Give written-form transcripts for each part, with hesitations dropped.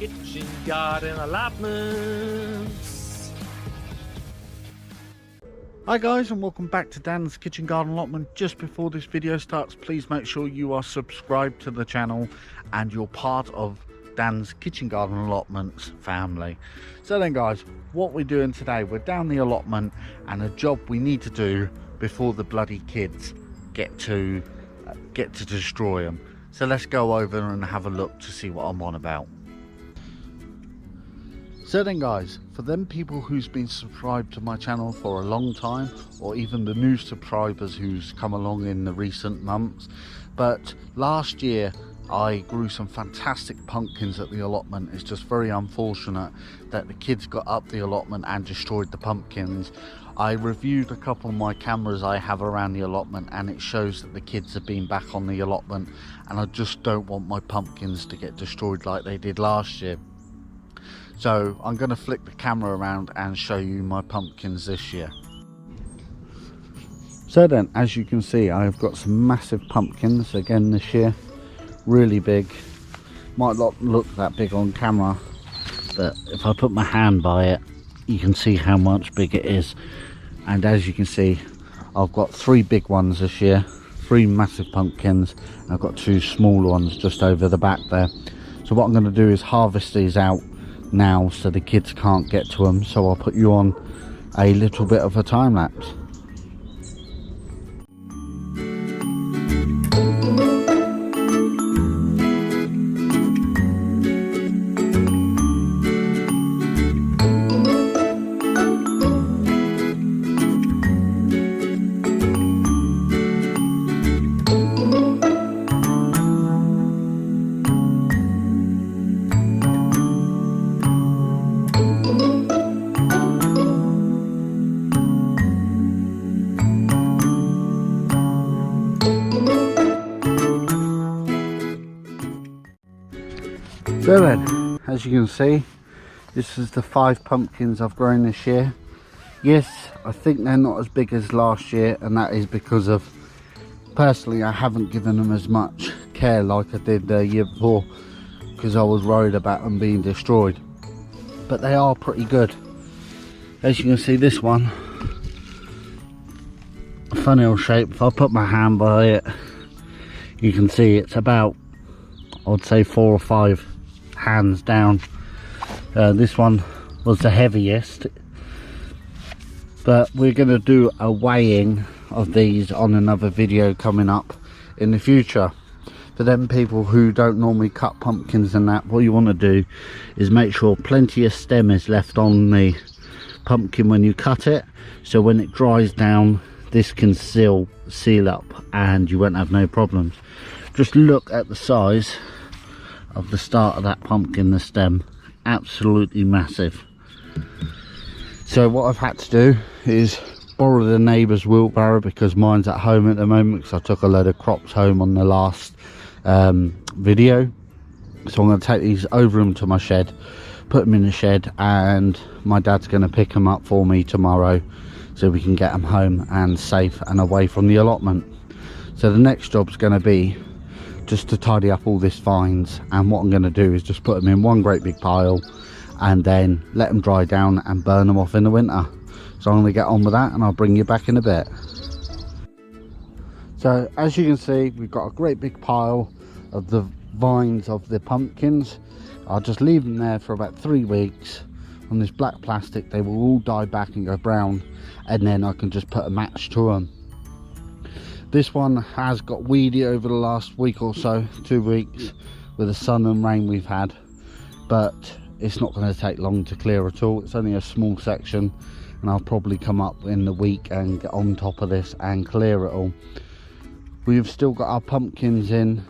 Kitchen Garden Allotments. Hi guys, and welcome back to Dan's Kitchen Garden Allotment. Just before this video starts, please make sure you are subscribed to the channel and you're part of Dan's Kitchen Garden Allotments family. So then guys, what we're doing today, we're down the allotment and a job we need to do before the bloody kids get to destroy them. So let's go over and have a look to see what I'm on about. So then guys, for them people who's been subscribed to my channel for a long time, or even the new subscribers who's come along in the recent months, but last year I grew some fantastic pumpkins at the allotment. It's just very unfortunate that the kids got up the allotment and destroyed the pumpkins. I reviewed a couple of my cameras I have around the allotment and it shows that the kids have been back on the allotment, and I just don't want my pumpkins to get destroyed like they did last year. So I'm going to flick the camera around and show you my pumpkins this year. So then, as you can see, I've got some massive pumpkins again this year. Really big. Might not look that big on camera, but if I put my hand by it, you can see how much big it is. And as you can see, I've got 3 big ones this year, 3 massive pumpkins. I've got 2 smaller ones just over the back there. So what I'm going to do is harvest these out now so the kids can't get to them, so I'll put you on a little bit of a time lapse. So then, as you can see, this is the 5 pumpkins I've grown this year. Yes, I think they're not as big as last year, and that is because of, personally, I haven't given them as much care like I did the year before, because I was worried about them being destroyed. But they are pretty good. As you can see, this one, a funny old shape. If I put my hand by it, you can see it's about, I'd say 4 or 5 hands down. This one was the heaviest, but we're going to do a weighing of these on another video coming up in the future. For them people who don't normally cut pumpkins and that, what you want to do is make sure plenty of stem is left on the pumpkin when you cut it, so when it dries down this can seal up and you won't have no problems. Just look at the size of the start of that pumpkin, the stem, absolutely massive. So what I've had to do is borrow the neighbour's wheelbarrow because mine's at home at the moment, because I took a load of crops home on the last video. So I'm going to take these over them to my shed, put them in the shed, and my dad's going to pick them up for me tomorrow so we can get them home and safe and away from the allotment. So the next job's going to be just to tidy up all this vines, and what I'm going to do is just put them in one great big pile and then let them dry down and burn them off in the winter. So I'm going to get on with that and I'll bring you back in a bit. So as you can see, we've got a great big pile of the vines of the pumpkins. I'll just leave them there for about 3 weeks on this black plastic. They will all die back and go brown, and then I can just put a match to them. This one has got weedy over the last week or so, 2 weeks, with the sun and rain we've had, but it's not going to take long to clear at all. It's only a small section, and I'll probably come up in the week and get on top of this and clear it all. We've still got our pumpkins in.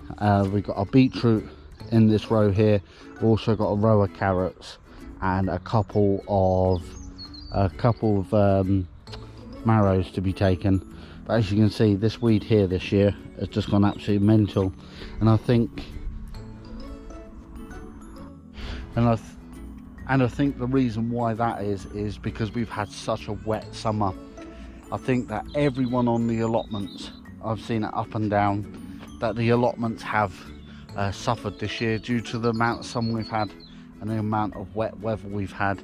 We've got our beetroot in this row here. We've also got a row of carrots and a couple of marrows to be taken. But as you can see, this weed here this year has just gone absolutely mental, and I think the reason why that is because we've had such a wet summer. I think that everyone on the allotments, I've seen it up and down, that the allotments have suffered this year due to the amount of sun we've had and the amount of wet weather we've had,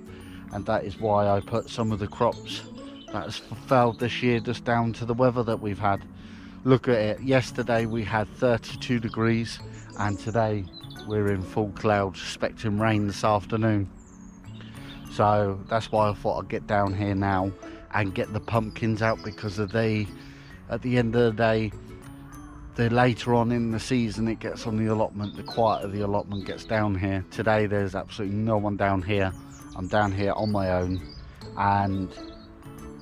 and that is why I put some of the crops that has failed this year just down to the weather that we've had. Look at it, yesterday we had 32 degrees and today we're in full clouds, expecting rain this afternoon. So that's why I thought I'd get down here now and get the pumpkins out, because at the end of the day, the later on in the season it gets on the allotment, the quieter the allotment gets down here. Today there's absolutely no one down here. I'm down here on my own, and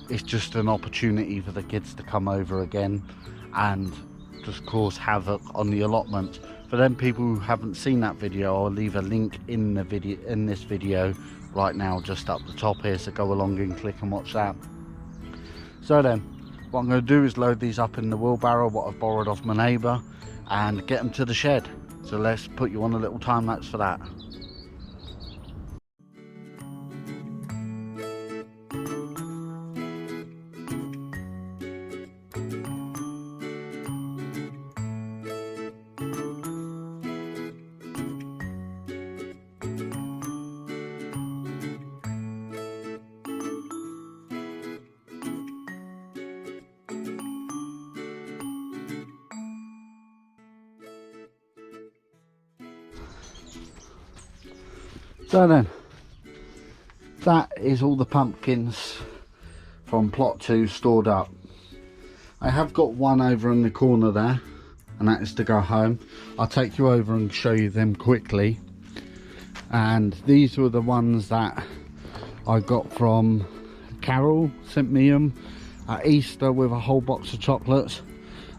it's just an opportunity for the kids to come over again and just cause havoc on the allotment. For them people who haven't seen that video, I'll leave a link in the video, in this video right now, just up the top here, so go along and click and watch that. So then, what I'm going to do is load these up in the wheelbarrow, what I've borrowed off my neighbour, and get them to the shed. So let's put you on a little time lapse for that. So then, that is all the pumpkins from plot 2 stored up. I have got one over in the corner there, and that is to go home. I'll take you over and show you them quickly. And these were the ones that I got from Carol, sent me them at Easter with a whole box of chocolates.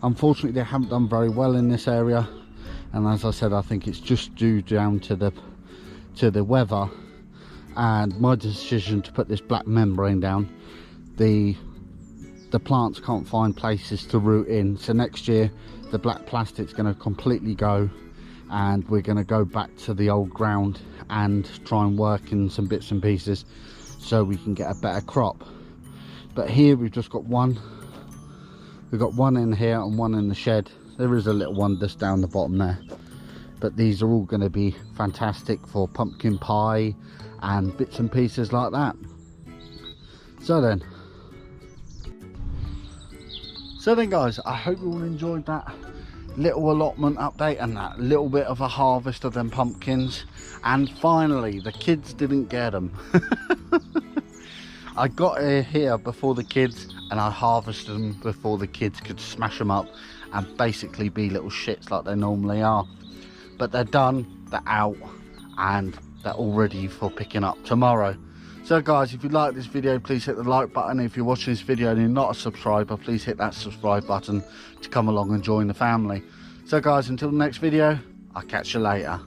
Unfortunately they haven't done very well in this area, and as I said, I think it's just due down to the weather and my decision to put this black membrane down. The plants can't find places to root in, so next year the black plastic's going to completely go, and we're going to go back to the old ground and try and work in some bits and pieces so we can get a better crop. But here we've just got one. We've got one in here and one in the shed. There is a little one just down the bottom there, but these are all going to be fantastic for pumpkin pie and bits and pieces like that. So then guys, I hope you all enjoyed that little allotment update and that little bit of a harvest of them pumpkins. And finally, the kids didn't get them. I got here before the kids, and I harvested them before the kids could smash them up and basically be little shits like they normally are. But they're done, they're out, and they're all ready for picking up tomorrow. So guys, if you like this video, please hit the like button. If you're watching this video and you're not a subscriber, please hit that subscribe button to come along and join the family. So guys, until the next video, I'll catch you later.